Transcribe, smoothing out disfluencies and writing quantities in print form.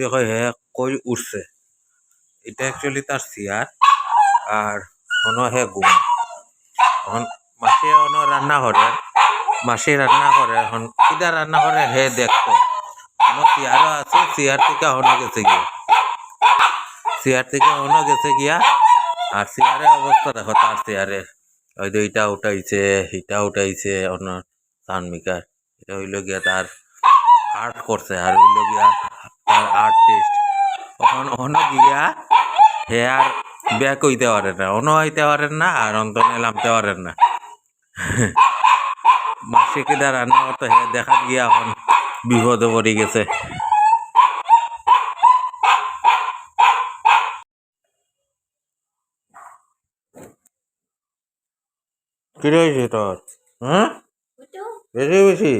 তুই হে কই উঠছে এটা অ্যাকচুয়ালি তার চেয়ার আর অন্য হে ঘুম এখন মাসে অন্য রান্না করে মাসে রান্না করে এখন কিটা রান্না করে হে দেখতো অন্য চেয়ারও আছে চেয়ার থেকে অন্য গেছে গিয়া চেয়ার থেকে অন্য গেছে গিয়া আর চেয়ারের অবস্থা দেখো তার চেয়ারে হয়তো ইটা উঠাইছে হিটা উঠাইছে অন্য সানমিকার এটা হইল গিয়া তার আর্ট করছে আর হইল গিয়া তার আর্টিস্ট তখন অন্য গিয়া হে আর ব্যাক হইতে পারে না অন্য হইতে পারেন না আর অন্তনে নামতে পারেন না মাসে কিনা রান্না করতে হে দেখা গিয়া এখন বিপদে পড়ে গেছে কি রয়েছে তোর হ্যাঁ বেশি বেশি